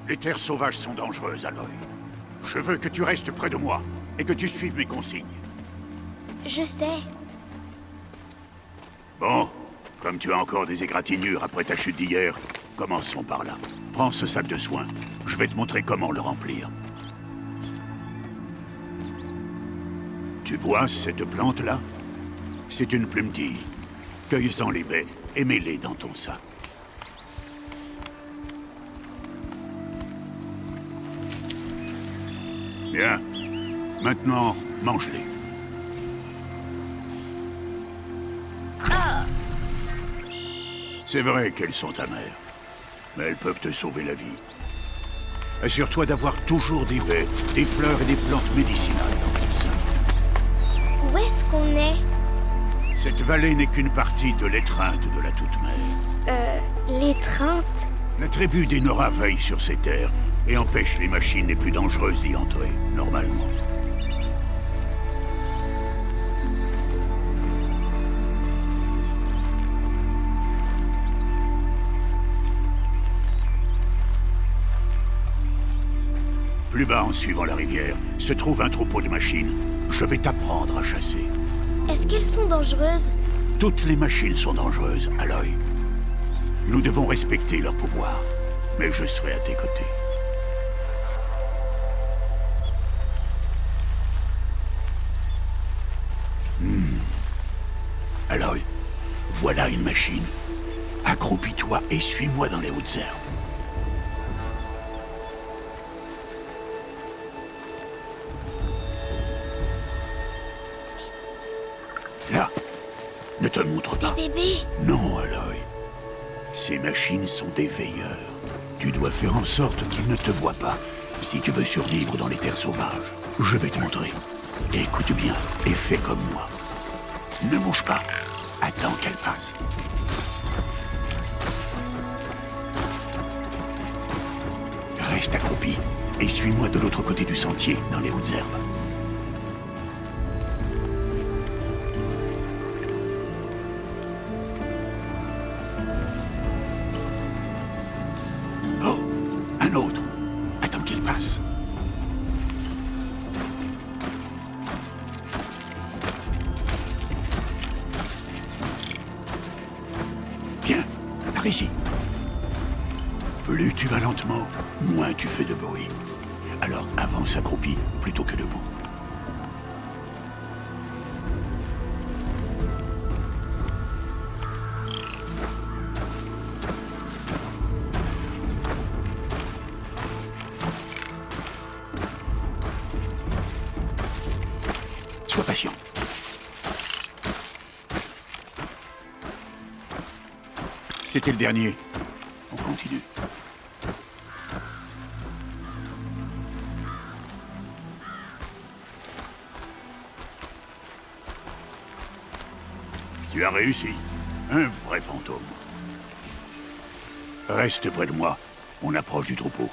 Les terres sauvages sont dangereuses, Aloy. Je veux que tu restes près de moi, et que tu suives mes consignes. Je sais. Bon, comme tu as encore des égratignures après ta chute d'hier, commençons par là. Prends ce sac de soins. Je vais te montrer comment le remplir. Tu vois cette plante-là? C'est une plumetille. Cueille-en les baies et mets-les dans ton sac. Bien. Maintenant, mange-les. C'est vrai qu'elles sont amères, mais elles peuvent te sauver la vie. Assure-toi d'avoir toujours des baies, des fleurs et des plantes médicinales dans ton sac. Où est-ce qu'on est? Cette vallée n'est qu'une partie de l'étreinte de la Toute-Mère. L'étreinte? La tribu des Nora veille sur ces terres et empêche les machines les plus dangereuses d'y entrer, normalement. Plus bas, en suivant la rivière, se trouve un troupeau de machines. Je vais t'apprendre à chasser. Est-ce qu'elles sont dangereuses? Toutes les machines sont dangereuses, Aloy. Nous devons respecter leur pouvoir, mais je serai à tes côtés. Aloy, voilà une machine. Accroupis-toi et suis-moi dans les hautes herbes. Là, ne te montre pas. Bébé? Non, Aloy. Ces machines sont des veilleurs. Tu dois faire en sorte qu'ils ne te voient pas. Si tu veux survivre dans les terres sauvages, je vais te montrer. Écoute bien et fais comme moi. Ne bouge pas. Attends qu'elle passe. Reste accroupi et suis-moi de l'autre côté du sentier, dans les hautes herbes. Oh, un autre. Attends qu'il passe. Bien, par ici. Plus tu vas lentement, moins tu fais de bruit. Alors avance accroupi plutôt que debout. Sois patient. C'était le dernier. On continue. Tu as réussi. Un vrai fantôme. Reste près de moi. On approche du troupeau.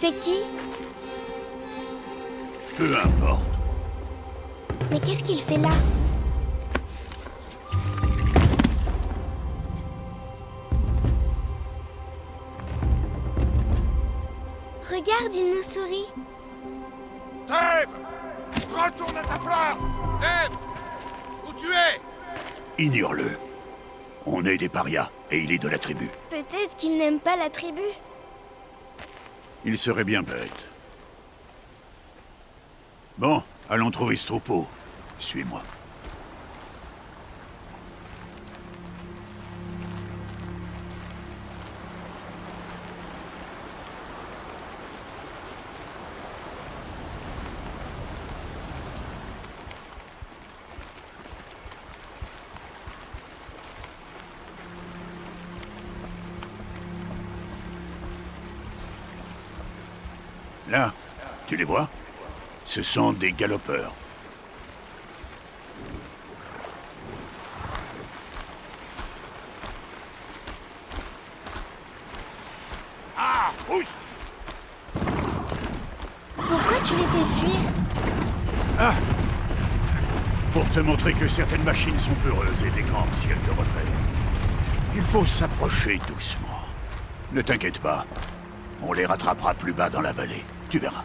C'est qui? Peu importe. Mais qu'est-ce qu'il fait là? Regarde, il nous sourit. Thèbes! Retourne à ta place! Thèbes! Où tu es? Ignore-le. On est des parias, et il est de la tribu. Peut-être qu'il n'aime pas la tribu. Il serait bien bête. Bon, allons trouver ce troupeau. Suis-moi. Là, tu les vois? Ce sont des galopeurs. tu les fais fuir? Ah! Pour te montrer que certaines machines sont peureuses et élégrantes si elles te repèrent. Il faut s'approcher doucement. Ne t'inquiète pas. On les rattrapera plus bas dans la vallée. Tu verras.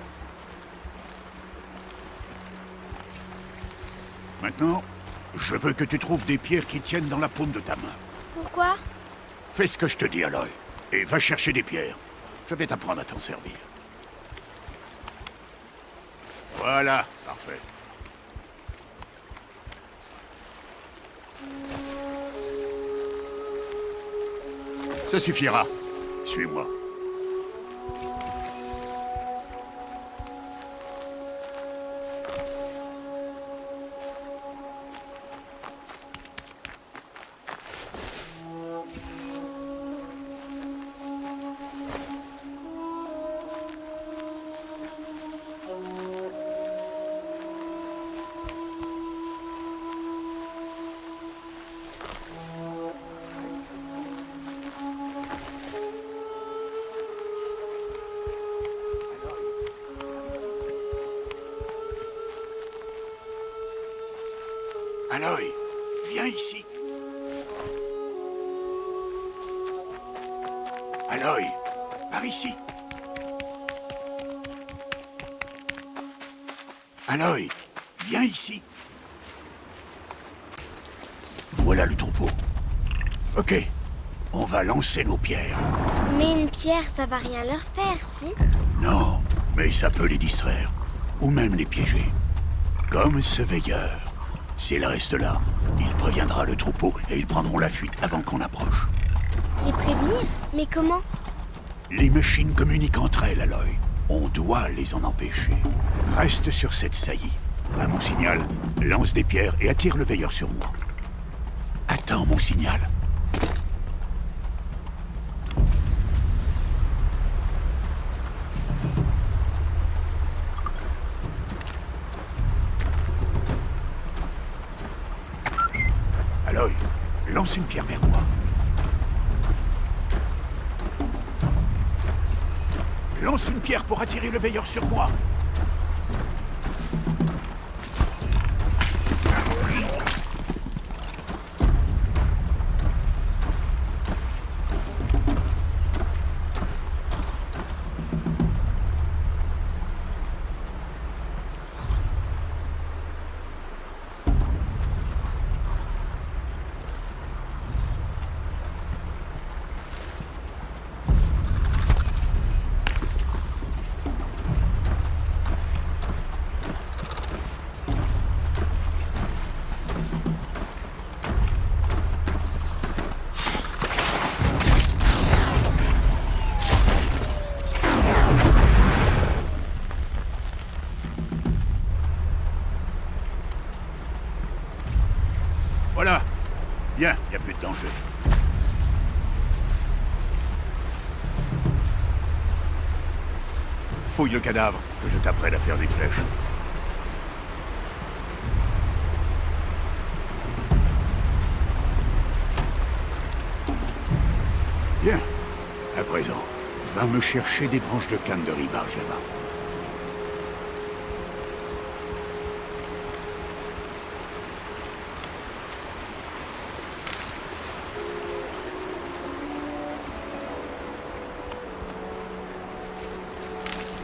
Maintenant, je veux que tu trouves des pierres qui tiennent dans la paume de ta main. Pourquoi? Fais ce que je te dis, Aloy. Et va chercher des pierres. Je vais t'apprendre à t'en servir. Voilà, parfait. Ça suffira. Suis-moi. Aloy, viens ici. Aloy, par ici. Aloy, viens ici. Voilà le troupeau. Ok, on va lancer nos pierres. Mais une pierre, ça va rien leur faire, si? Non, mais ça peut les distraire. Ou même les piéger. Comme ce veilleur. S'il reste là, il préviendra le troupeau et ils prendront la fuite avant qu'on approche. Les prévenir? Mais comment? Les machines communiquent entre elles, Aloy. On doit les en empêcher. Reste sur cette saillie. À mon signal, lance des pierres et attire le veilleur sur moi. Attends mon signal. Aloy, lance une pierre vers moi. Lance une pierre pour attirer le veilleur sur moi. Voilà. Bien, il n'y a plus de danger. Fouille le cadavre, que je t'apprenne à faire des flèches. Bien. À présent, va me chercher des branches de canne de rivage là-bas.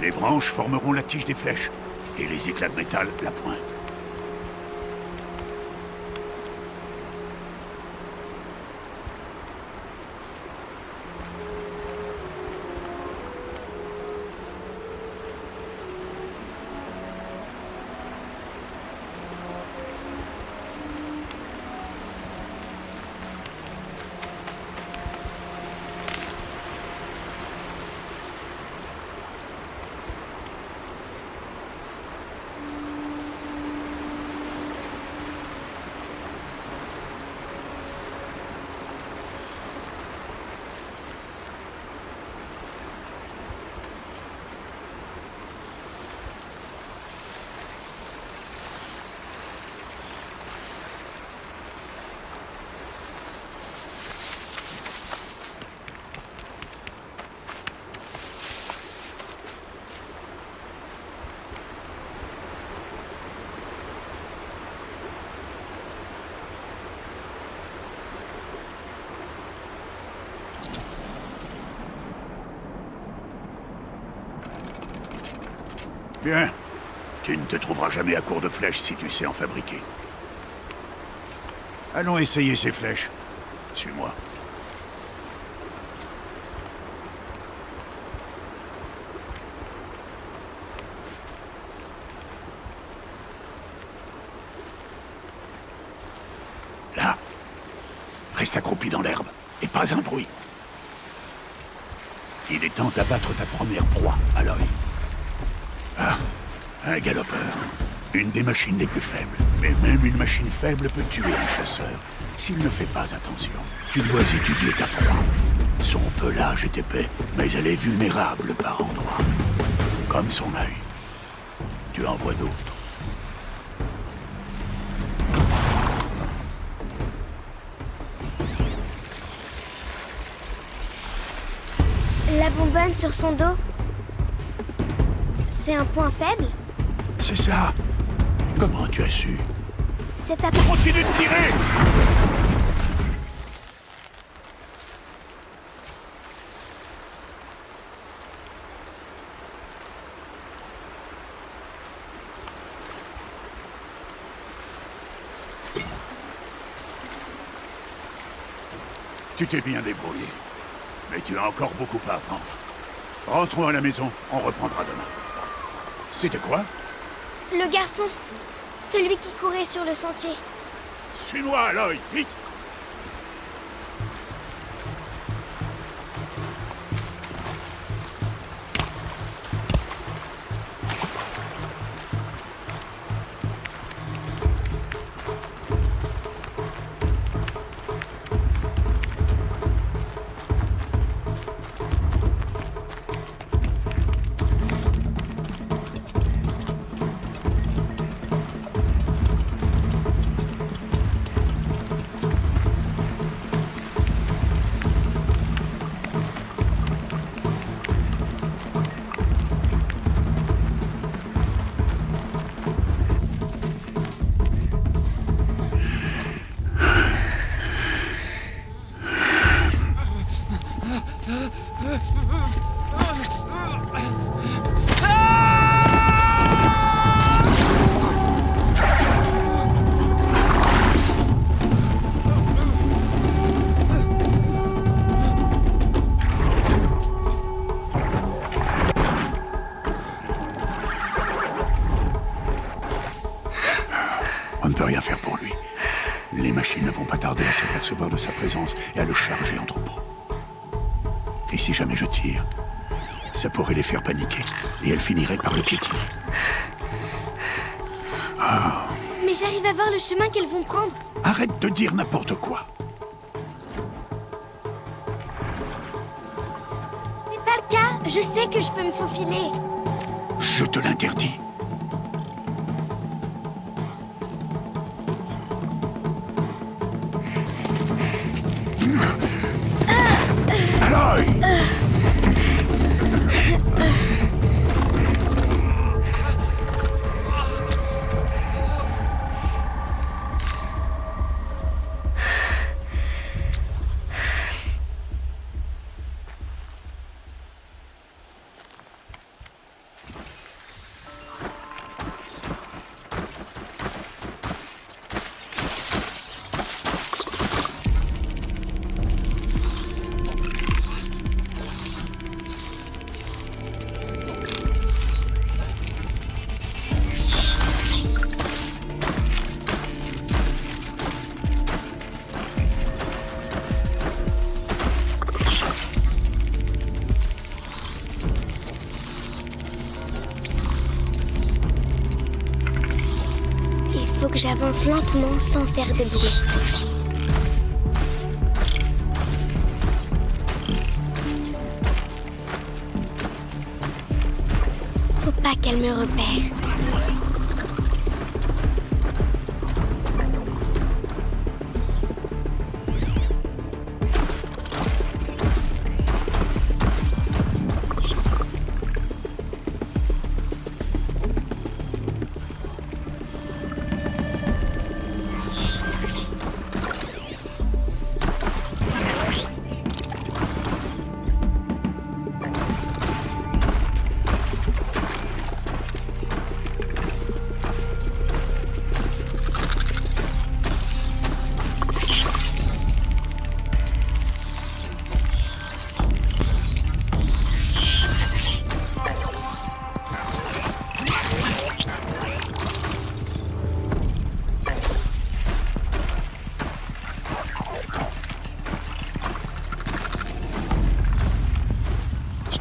Les branches formeront la tige des flèches, et les éclats de métal la pointe. Bien. Tu ne te trouveras jamais à court de flèches si tu sais en fabriquer. Allons essayer ces flèches. Suis-moi. Là. Reste accroupi dans l'herbe. Et pas un bruit. Il est temps d'abattre ta première proie, Aloy. Ah, un galopeur. Une des machines les plus faibles. Mais même une machine faible peut tuer un chasseur, s'il ne fait pas attention. Tu dois étudier ta proie. Son pelage est épais, mais elle est vulnérable par endroits. Comme son œil. Tu en vois d'autres. La bonbonne sur son dos, c'est un point faible? C'est ça. Comment tu as su? C'est ta... Continue de tirer! Tu t'es bien débrouillé. Mais tu as encore beaucoup à apprendre. Rentrons à la maison, on reprendra demain. C'était quoi? Le garçon, celui qui courait sur le sentier. Suis-moi, Aloy, vite! On ne peut rien faire pour lui. Les machines ne vont pas tarder à s'apercevoir de sa présence et à le charger en troupeau. Et si jamais je tire, ça pourrait les faire paniquer et elles finiraient par le piétiner. Mais j'arrive à voir le chemin qu'elles vont prendre. Arrête de dire n'importe quoi. C'est pas le cas, je sais que je peux me faufiler. Je te l'interdis. Aloy! Faut que j'avance lentement sans faire de bruit. Faut pas qu'elle me repère.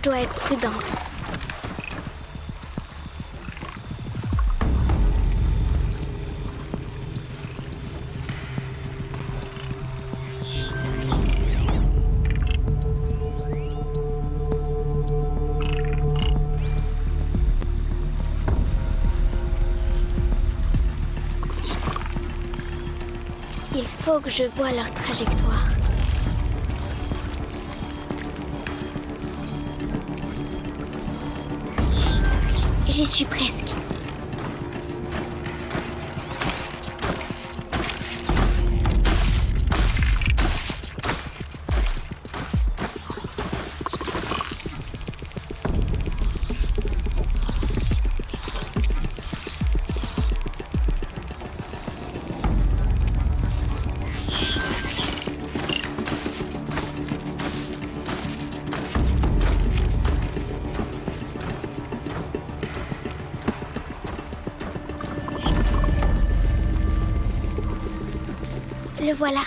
dois être prudente. Il faut que je voie leur trajectoire. J'y suis presque. Le voilà.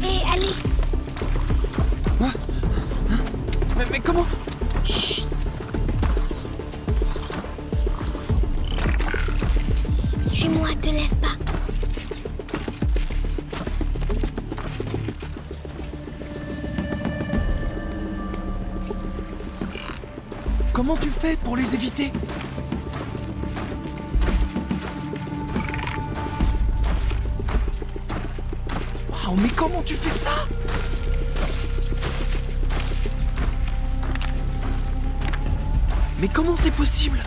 Hé, allez. Mais comment? Chut. Suis-moi, te lève pas. Comment tu fais pour les éviter? Waouh, mais comment tu fais ça? Mais comment c'est possible?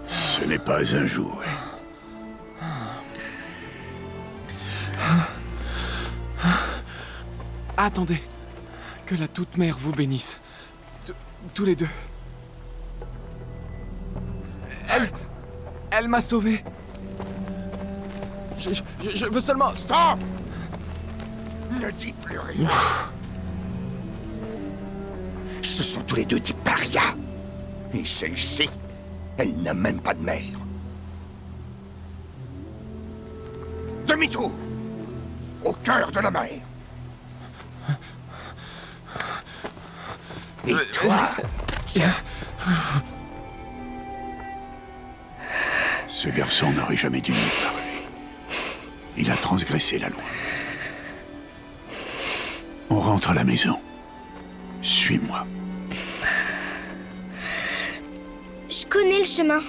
Ce n'est pas un jouet. Attendez. Que la toute-mère vous bénisse. Tous les deux. Elle m'a sauvé. Je veux seulement... Stop! Ne dis plus rien. Ce sont tous les deux des parias. Et celle-ci, elle n'a même pas de mère. Demi-tour! Au cœur de la mer. Et toi, tiens. Ce garçon n'aurait jamais dû nous parler. Il a transgressé la loi. On rentre à la maison. Suis-moi. Je connais le chemin.